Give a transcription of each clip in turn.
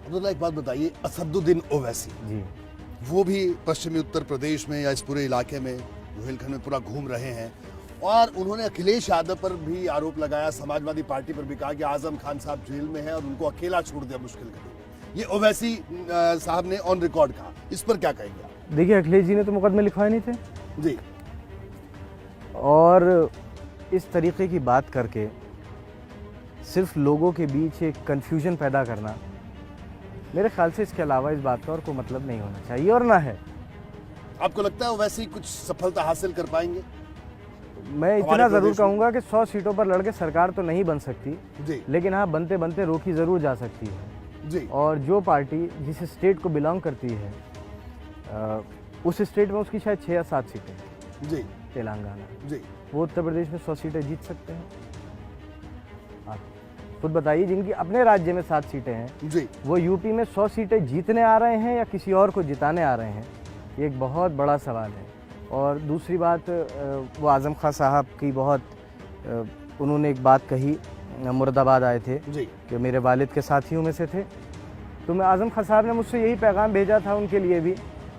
अब्दुल्ला, एक बात बताइए, असदुद्दीन ओवैसी जी वो भी पश्चिमी उत्तर प्रदेश में या इस पूरे इलाके में बुंदेलखंड में पूरा घूम रहे हैं और उन्होंने अखिलेश यादव पर भी आरोप लगाया, समाजवादी पार्टी पर भी कहा कि आजम खान साहब जेल में हैं और उनको अकेला छोड़ दिया मुश्किल घड़ी में। ये ओवैसी साहब ने ऑन रिकॉर्ड कहा, इस पर क्या कहेंगे आप? देखिए, अखिलेश जी ने तो मुकदमे लिखवाए नहीं थे जी, और इस तरीके की बात करके सिर्फ लोगों के बीच एक कन्फ्यूजन पैदा करना, मेरे ख्याल से इसके अलावा इस बात का और कोई मतलब नहीं होना चाहिए और ना है। आपको लगता है ओवैसी कुछ सफलता हासिल कर पाएंगे? मैं इतना ज़रूर कहूँगा कि 100 सीटों पर लड़के सरकार तो नहीं बन सकती जी लेकिन हाँ, बनते बनते रोकी ज़रूर जा सकती है। जी और जो पार्टी जिस स्टेट को बिलोंग करती है उस स्टेट में उसकी शायद 6 या 7 सीटें हैं। जी तेलंगाना, जी वो उत्तर प्रदेश में 100 सीटें जीत सकते हैं। आप खुद बताइए, जिनकी अपने राज्य में 7 सीटें हैं जी वो यूपी में 100 सीटें जीतने आ रहे हैं या किसी और को जिताने आ रहे हैं, ये एक बहुत बड़ा सवाल है। और दूसरी बात, वो आज़म खान साहब की बहुत उन्होंने एक बात कही, मुर्दाबाद आए थे जी कि मेरे वालिद के साथियों में से थे, तो मैं आज़म खान साहब ने मुझसे यही पैगाम भेजा था उनके लिए भी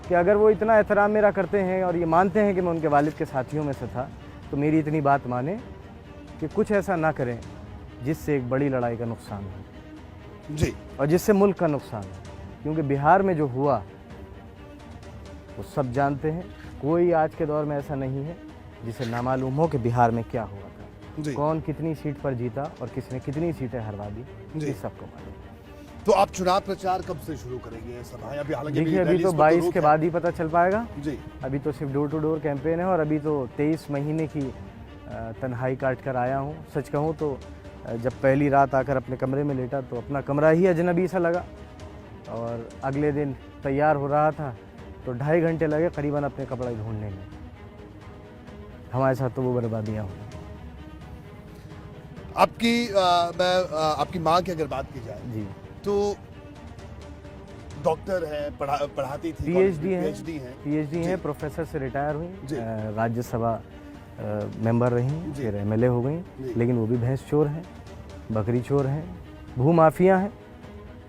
कि अगर वो इतना एहतराम मेरा करते हैं और ये मानते हैं कि मैं उनके वालिद के साथियों में से था, तो मेरी इतनी बात माने कि कुछ ऐसा ना करें जिससे एक बड़ी लड़ाई का नुकसान हो जी और जिससे मुल्क का नुकसान हो। क्योंकि बिहार में जो हुआ वो सब जानते हैं, कोई आज के दौर में ऐसा नहीं है जिसे नामालूम हो कि बिहार में क्या हुआ था, जी कौन कितनी सीट पर जीता और किसने कितनी सीटें हरवा दी, जी। ये सबको मालूम। तो आप चुनाव प्रचार कब से शुरू करेंगे? सभाएं अभी हालांकि देखिए, अभी रैलीज तो पर 22 रोक के है। बाद ही पता चल पाएगा। जी अभी तो सिर्फ डोर टू डोर कैंपेन है और अभी तो 23 महीने की तन्हाई काट कर आया हूँ। सच कहूँ तो जब पहली रात आकर अपने कमरे में लेटा तो अपना कमरा ही अजनबी सा लगा और अगले दिन तैयार हो रहा था तो 2.5 घंटे लगे करीबन अपने कपड़े ढूंढने में। हमारे साथ तो वो बर्बादियाँ हुई। आपकी माँ की अगर बात की जाए जी, तो डॉक्टर है, पढ़ाती थी, पीएचडी हैं, जी। हैं, प्रोफेसर से रिटायर हुई, जी। राज्यसभा मेंबर रही, जी। फिर एमएलए हो जी। गई, लेकिन वो भी भैंस चोर हैं, बकरी चोर हैं, भूमाफिया हैं।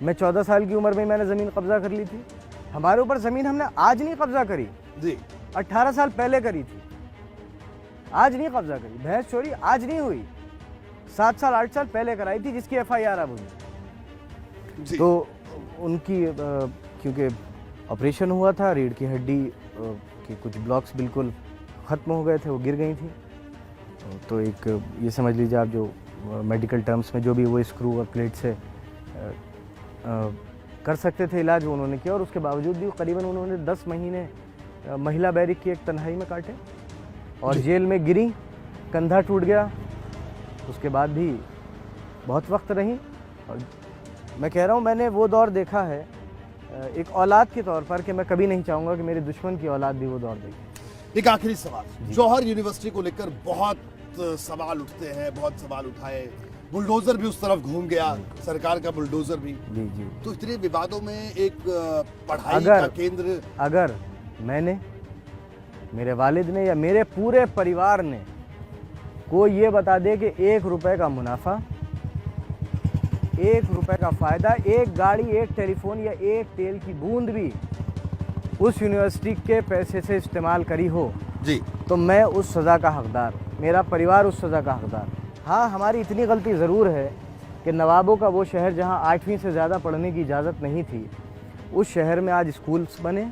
मैं 14 साल की उम्र में मैंने ज़मीन कब्जा कर ली थी। हमारे ऊपर ज़मीन हमने आज नहीं कब्जा करी, जी 18 साल पहले करी थी, आज नहीं कब्जा करी। भैंस चोरी आज नहीं हुई, 7 साल 8 साल पहले कराई थी, जिसकी FIR अब हुई। जी तो उनकी क्योंकि ऑपरेशन हुआ था, रीढ़ की हड्डी के कुछ ब्लॉक्स बिल्कुल ख़त्म हो गए थे, वो गिर गई थी। तो एक ये समझ लीजिए आप, जो मेडिकल टर्म्स में जो भी वो स्क्रू और प्लेट से कर सकते थे इलाज, वो उन्होंने किया। और उसके बावजूद भी करीबन उन्होंने 10 महीने महिला बैरिक की एक तन्हाई में काटे और जेल में गिरी, कंधा टूट गया। उसके बाद भी बहुत वक्त रही और मैं कह रहा हूँ, मैंने वो दौर देखा है एक औलाद के तौर पर कि मैं कभी नहीं चाहूँगा कि मेरे दुश्मन की औलाद भी वो दौर देखे। एक आखिरी सवाल, जौहर यूनिवर्सिटी को लेकर बहुत सवाल उठते हैं, बहुत सवाल उठाए, बुलडोजर भी उस तरफ घूम गया, सरकार का बुलडोजर भी। जी जी। तो इतने विवादों में एक पढ़ाई का केंद्र, अगर मैंने, मेरे वालिद ने या मेरे पूरे परिवार ने कोई ये बता दे कि 1 रुपए का मुनाफा, 1 रुपए का फ़ायदा, एक गाड़ी, एक टेलीफोन या एक तेल की बूंद भी उस यूनिवर्सिटी के पैसे से इस्तेमाल करी हो जी, तो मैं उस सज़ा का हकदार, मेरा परिवार उस सज़ा का हकदार। हाँ, हमारी इतनी गलती ज़रूर है कि नवाबों का वो शहर जहाँ 8वीं से ज़्यादा पढ़ने की इजाज़त नहीं थी, उस शहर में आज स्कूल्स बने,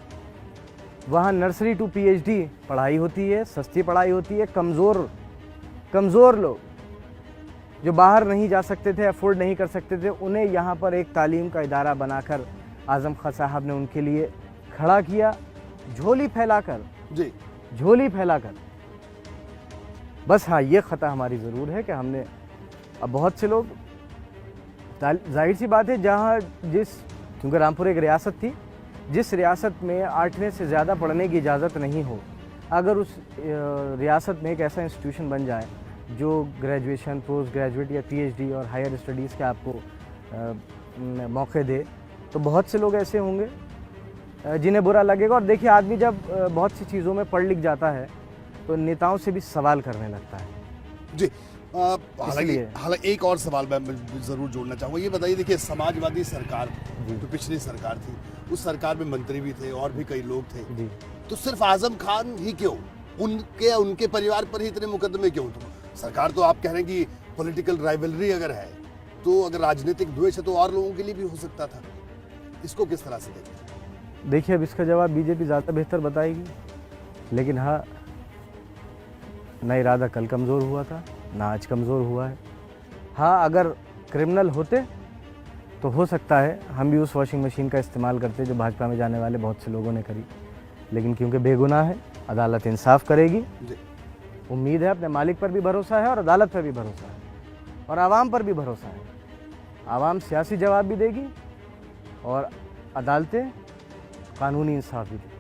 वहाँ नर्सरी टू PhD पढ़ाई होती है, सस्ती पढ़ाई होती है। कमज़ोर लोग जो बाहर नहीं जा सकते थे, अफोर्ड नहीं कर सकते थे, उन्हें यहाँ पर एक तालीम का इदारा बनाकर आज़म खान साहब ने उनके लिए खड़ा किया, झोली फैलाकर, जी झोली फैलाकर। बस हाँ, ये ख़ता हमारी ज़रूर है कि हमने, अब बहुत से लोग, जाहिर सी बात है, जहाँ क्योंकि रामपुर एक रियासत थी, जिस रियासत में 8वें से ज़्यादा पढ़ने की इजाज़त नहीं हो, अगर उस रियासत में एक ऐसा इंस्टीट्यूशन बन जाए जो ग्रेजुएशन, पोस्ट ग्रेजुएट या PhD और हायर स्टडीज़ के आपको मौके दे, तो बहुत से लोग ऐसे होंगे जिन्हें बुरा लगेगा। और देखिए, आदमी जब बहुत सी चीज़ों में पढ़ लिख जाता है तो नेताओं से भी सवाल करने लगता है। जी हालांकि एक और सवाल मैं ज़रूर जोड़ना चाहूँगा। ये बताइए, देखिए समाजवादी सरकार जो पिछली सरकार थी, उस सरकार में मंत्री भी थे और भी कई लोग थे, जी। तो सिर्फ आजम खान ही क्यों, उनके परिवार पर ही इतने मुकदमे क्यों? तो सरकार तो आप कह रहे हैं कि पॉलिटिकल राइवलरी अगर है, तो अगर राजनीतिक द्वेष है तो और लोगों के लिए भी हो सकता था। इसको किस तरह से देखते हैं? देखिए, अब इसका जवाब बीजेपी ज़्यादा बेहतर बताएगी, लेकिन हाँ, ना इरादा कल कमज़ोर हुआ था, ना आज कमज़ोर हुआ है। हाँ, अगर क्रिमिनल होते तो हो सकता है हम भी उस वॉशिंग मशीन का इस्तेमाल करते जो भाजपा में जाने वाले बहुत से लोगों ने करी, लेकिन क्योंकि बेगुनाह है, अदालत इंसाफ करेगी। उम्मीद है, अपने मालिक पर भी भरोसा है और अदालत पर भी भरोसा है और आवाम पर भी भरोसा है। आवाम सियासी जवाब भी देगी और अदालतें कानूनी इंसाफ भी देगी।